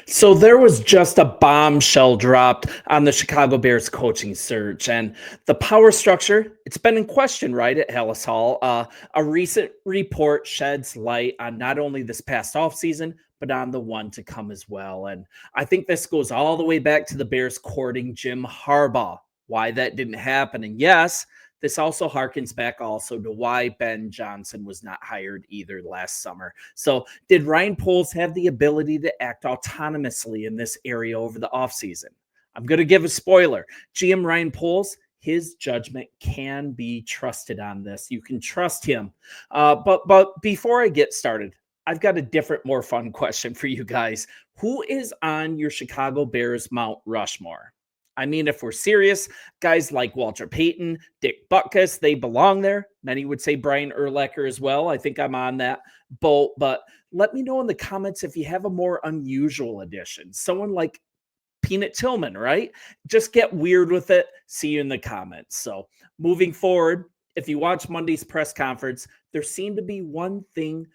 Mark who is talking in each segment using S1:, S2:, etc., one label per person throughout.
S1: So there was just a bombshell dropped on the Chicago Bears coaching search, and the power structure, it's been in question, right, at Hallis Hall. A recent report sheds light on not only this past offseason, but on the one to come as well. And I think this goes all the way back to the Bears courting Jim Harbaugh, why that didn't happen. And yes, this also harkens back also to why Ben Johnson was not hired either last summer. So did Ryan Poles have the ability to act autonomously in this area over the offseason? I'm going to give a spoiler. GM Ryan Poles, his judgment can be trusted on this. You can trust him. But before I get started, I've got a different, more fun question for you guys. Who is on your Chicago Bears Mount Rushmore? I mean, if we're serious, guys like Walter Payton, Dick Butkus, they belong there. Many would say Brian Urlacher as well. I think I'm on that boat. But let me know in the comments if you have a more unusual addition. Someone like Peanut Tillman, right? Just get weird with it. See you in the comments. So moving forward, if you watch Monday's press conference, there seemed to be one thing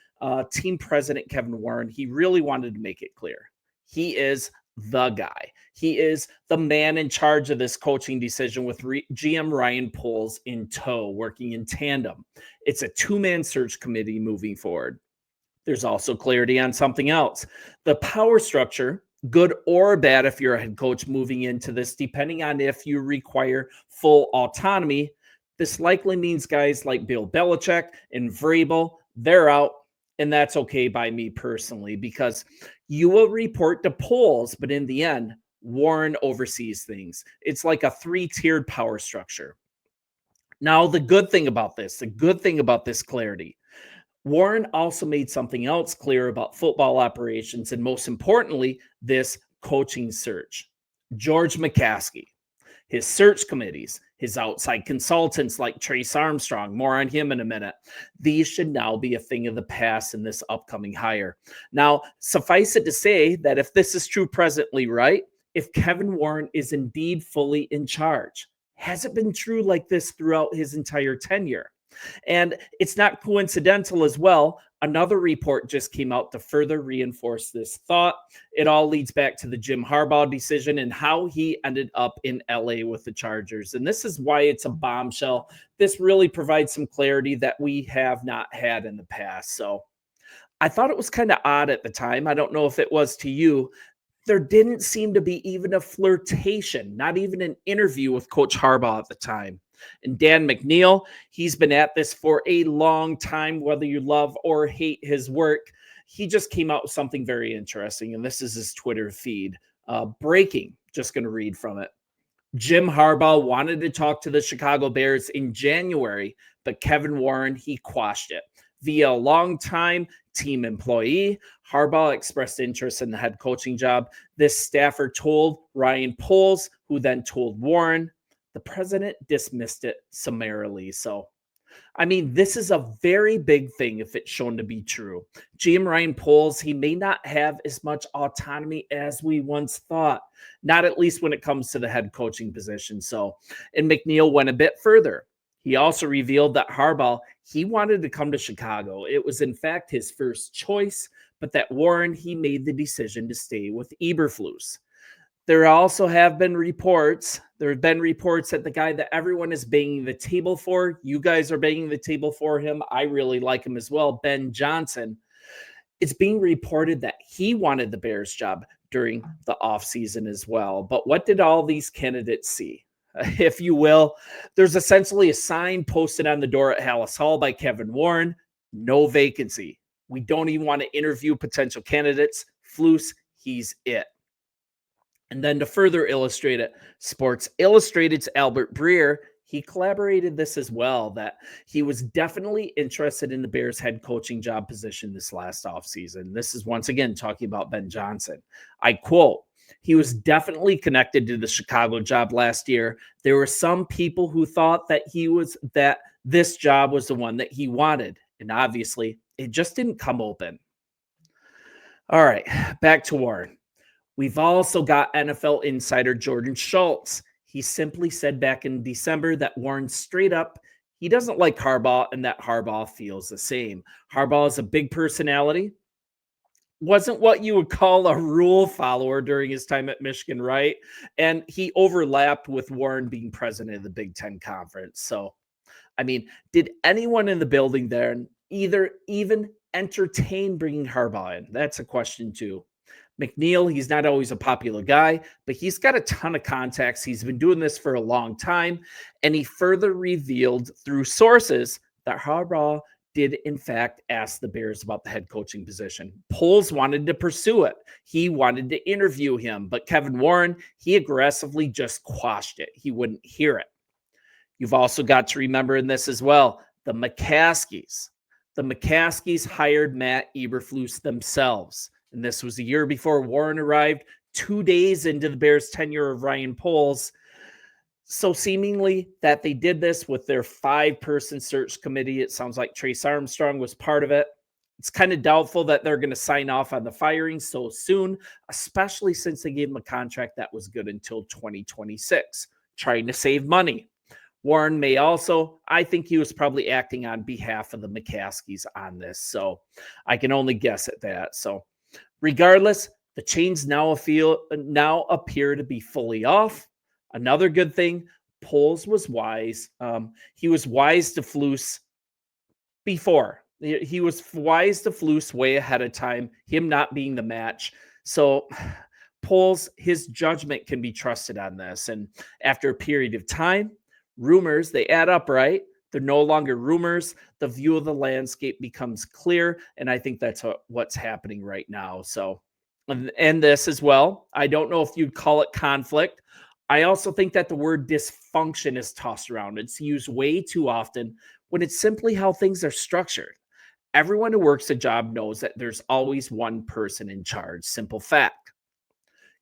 S1: team president Kevin Warren, he really wanted to make it clear. He is the guy. He is the man in charge of this coaching decision with GM Ryan Poles in tow, working in tandem. It's a two-man search committee moving forward. There's also clarity on something else. The power structure, good or bad if you're a head coach moving into this, depending on if you require full autonomy, this likely means guys like Bill Belichick and Vrabel, they're out. And that's okay by me personally, because you will report to Poles, but in the end, Warren oversees things. It's like a three-tiered power structure. Now, the good thing about this clarity, Warren also made something else clear about football operations, and most importantly, this coaching search. George McCaskey, his search committees, his outside consultants like Trace Armstrong, more on him in a minute. These should now be a thing of the past in this upcoming hire. Now, suffice it to say that if this is true presently, right, if Kevin Warren is indeed fully in charge, has it been true like this throughout his entire tenure? And it's not coincidental as well. Another report just came out to further reinforce this thought. It all leads back to the Jim Harbaugh decision and how he ended up in LA with the Chargers. And this is why it's a bombshell. This really provides some clarity that we have not had in the past. So I thought it was kind of odd at the time. I don't know if it was to you. There didn't seem to be even a flirtation, not even an interview with Coach Harbaugh at the time. And Dan McNeil, he's been at this for a long time, whether you love or hate his work. He just came out with something very interesting, and this is his Twitter feed. Breaking, just going to read from it. Jim Harbaugh wanted to talk to the Chicago Bears in January, but Kevin Warren, he quashed it. Via a longtime team employee, Harbaugh expressed interest in the head coaching job. This staffer told Ryan Poles, who then told Warren. The president dismissed it summarily. So, I mean, this is a very big thing if it's shown to be true. GM Ryan Poles, he may not have as much autonomy as we once thought, not at least when it comes to the head coaching position. So, and McNeil went a bit further. He also revealed that Harbaugh, he wanted to come to Chicago. It was, in fact, his first choice, but that Warren, he made the decision to stay with Eberflus. There also have been reports. There have been reports that the guy that everyone is banging the table for, you guys are banging the table for him. I really like him as well, Ben Johnson. It's being reported that he wanted the Bears job during the offseason as well. But what did all these candidates see? If you will, there's essentially a sign posted on the door at Hallis Hall by Kevin Warren, no vacancy. We don't even want to interview potential candidates. Flus, he's it. And then to further illustrate it, Sports Illustrated's Albert Breer, he collaborated this as well, that he was definitely interested in the Bears head coaching job position this last offseason. This is once again talking about Ben Johnson. I quote, he was definitely connected to the Chicago job last year. There were some people who thought that this job was the one that he wanted. And obviously, it just didn't come open. All right, back to Warren. We've also got NFL insider Jordan Schultz. He simply said back in December that Warren straight up, he doesn't like Harbaugh and that Harbaugh feels the same. Harbaugh is a big personality. wasn't what you would call a rule follower during his time at Michigan, right? And he overlapped with Warren being president of the Big Ten Conference. So, I mean, did anyone in the building there either even entertain bringing Harbaugh in? That's a question too. McNeil, he's not always a popular guy, but he's got a ton of contacts. He's been doing this for a long time. And he further revealed through sources that Harbaugh did, in fact, ask the Bears about the head coaching position. Poles wanted to pursue it. He wanted to interview him, but Kevin Warren, he aggressively just quashed it. He wouldn't hear it. You've also got to remember in this as well, the McCaskies. The McCaskies hired Matt Eberflus themselves. And this was a year before Warren arrived, 2 days into the Bears' tenure of Ryan Poles. So seemingly that they did this with their 5-person search committee. It sounds like Trace Armstrong was part of it. It's kind of doubtful that they're going to sign off on the firing so soon, especially since they gave him a contract that was good until 2026, trying to save money. Warren may also, I think he was probably acting on behalf of the McCaskies on this. So I can only guess at that. So regardless, the chains now appear to be fully off. Another good thing, Poles was wise. He was wise to Flus before. He was wise to Flus way ahead of time, him not being the match. So Poles, his judgment can be trusted on this. And after a period of time, rumors, they add up, right? They're no longer rumors. The view of the landscape becomes clear. And I think that's what's happening right now. So, and this as well, I don't know if you'd call it conflict. I also think that the word dysfunction is tossed around. It's used way too often when it's simply how things are structured. Everyone who works a job knows that there's always one person in charge. Simple fact.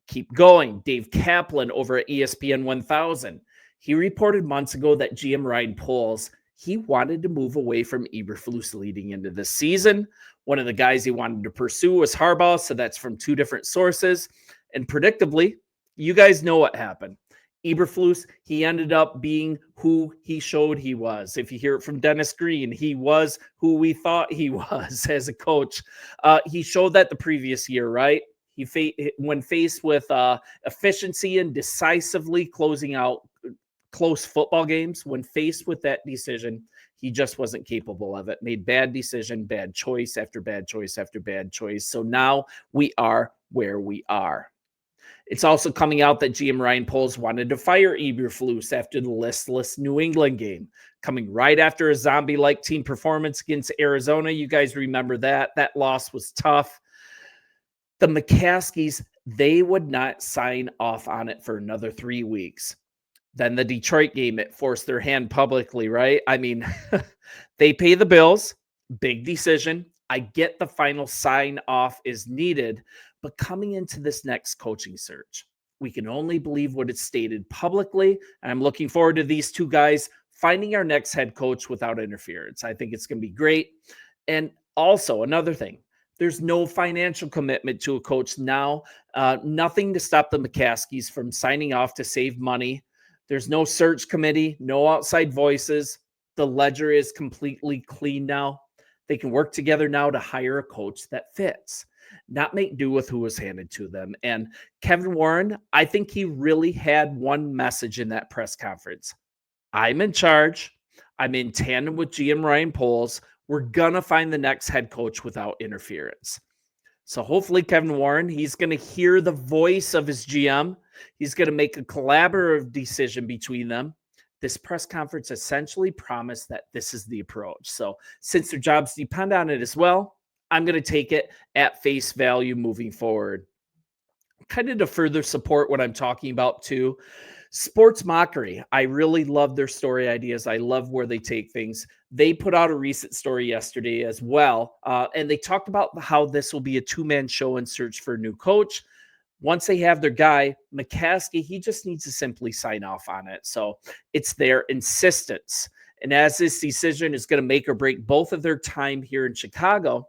S1: Keep going. Dave Kaplan over at ESPN 1000. He reported months ago that GM Ryan Poles, he wanted to move away from Eberflus leading into the season. One of the guys he wanted to pursue was Harbaugh, so that's from 2 different sources. And predictably, you guys know what happened. Eberflus, he ended up being who he showed he was. If you hear it from Dennis Green, he was who we thought he was as a coach. He showed that the previous year, right? When faced with efficiency and decisively closing out close football games, when faced with that decision, he just wasn't capable of it. Made bad decision, bad choice after bad choice after bad choice. So now we are where we are. It's also coming out that GM Ryan Poles wanted to fire Eberflus after the listless New England game, coming right after a zombie-like team performance against Arizona. You guys remember that. That loss was tough. The McCaskies, they would not sign off on it for another 3 weeks. Then the Detroit game, it forced their hand publicly, right? I mean, they pay the bills. Big decision. I get the final sign off is needed, but coming into this next coaching search, we can only believe what is stated publicly. And I'm looking forward to these 2 guys finding our next head coach without interference. I think it's going to be great. And also another thing, there's no financial commitment to a coach now. Nothing to stop the McCaskies from signing off to save money. There's no search committee, no outside voices. The ledger is completely clean now. They can work together now to hire a coach that fits, not make do with who was handed to them. And Kevin Warren, I think he really had one message in that press conference. I'm in charge. I'm in tandem with GM Ryan Poles. We're going to find the next head coach without interference. So hopefully Kevin Warren, he's going to hear the voice of his GM. He's going to make a collaborative decision between them. This press conference essentially promised that this is the approach. So since their jobs depend on it as well, I'm going to take it at face value moving forward. Kind of to further support what I'm talking about too. Sports Mockery. I really love their story ideas. I love where they take things. They put out a recent story yesterday as well. And they talked about how this will be a 2-man show in search for a new coach. Once they have their guy, McCaskey, he just needs to simply sign off on it. So it's their insistence. And as this decision is going to make or break both of their time here in Chicago,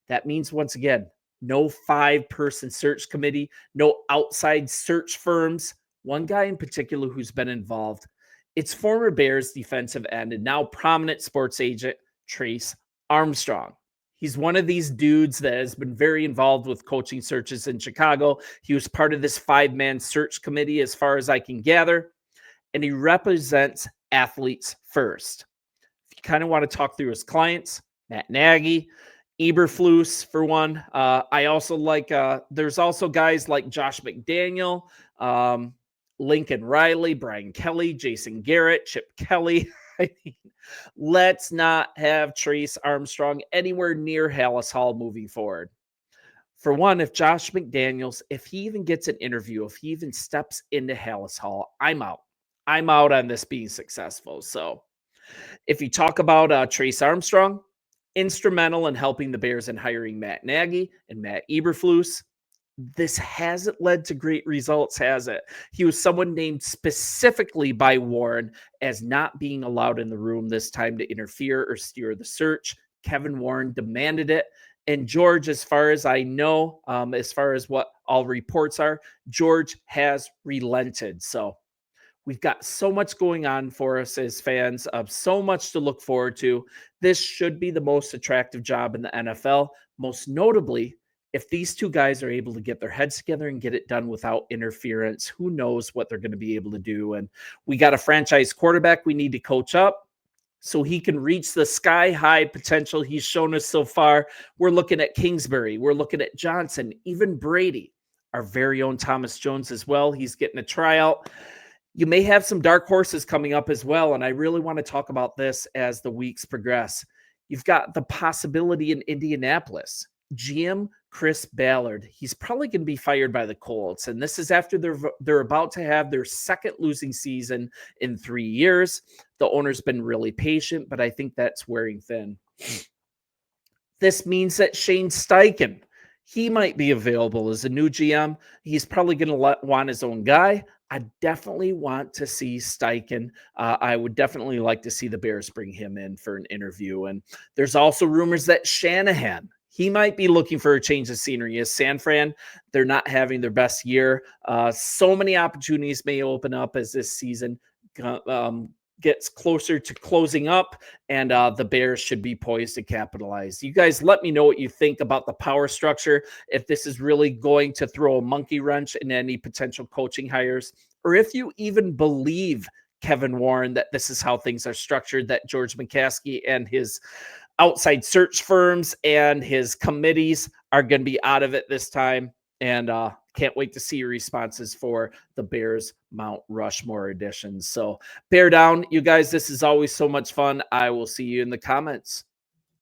S1: that means once again, no 5-person search committee, no outside search firms. One guy in particular who's been involved, it's former Bears defensive end and now prominent sports agent, Trace Armstrong. He's one of these dudes that has been very involved with coaching searches in Chicago. He was part of this 5-man search committee, as far as I can gather, and he represents athletes first. If you kind of want to talk through his clients, Matt Nagy, Eberflus for one. I also like, there's also guys like Josh McDaniel, um, Lincoln Riley, Brian Kelly, Jason Garrett, Chip Kelly. I mean, let's not have Trace Armstrong anywhere near Hallis Hall moving forward. For one, if Josh McDaniels, if he even gets an interview, if he even steps into Hallis Hall, I'm out. I'm out on this being successful. So if you talk about Trace Armstrong, instrumental in helping the Bears in hiring Matt Nagy and Matt Eberflus. This hasn't led to great results, has it? He was someone named specifically by Warren as not being allowed in the room this time to interfere or steer the search. Kevin Warren demanded it. And George, as far as I know, as far as what all reports are, George has relented. So we've got so much going on for us as fans, of so much to look forward to. This should be the most attractive job in the NFL, most notably if these two guys are able to get their heads together and get it done without interference. Who knows what they're going to be able to do? And we got a franchise quarterback we need to coach up so he can reach the sky-high potential he's shown us so far. We're looking at Kingsbury. We're looking at Johnson, even Brady, our very own Thomas Jones as well. He's getting a tryout. You may have some dark horses coming up as well, and I really want to talk about this as the weeks progress. You've got the possibility in Indianapolis. GM Chris Ballard, he's probably going to be fired by the Colts, and this is after they're about to have their second losing season in 3 years. The owner's been really patient, but I think that's wearing thin. This means that Shane Steichen, he might be available as a new GM. He's probably going to want his own guy. I definitely want to see Steichen. I would definitely like to see the Bears bring him in for an interview. And there's also rumors that Shanahan, he might be looking for a change of scenery. As San Fran, they're not having their best year. So many opportunities may open up as this season gets closer to closing up, and the Bears should be poised to capitalize. You guys let me know what you think about the power structure, if this is really going to throw a monkey wrench in any potential coaching hires, or if you even believe Kevin Warren that this is how things are structured, that George McCaskey and his outside search firms and his committees are going to be out of it this time. And can't wait to see your responses for the Bears Mount Rushmore edition. So bear down, you guys. This is always so much fun. I will see you in the comments.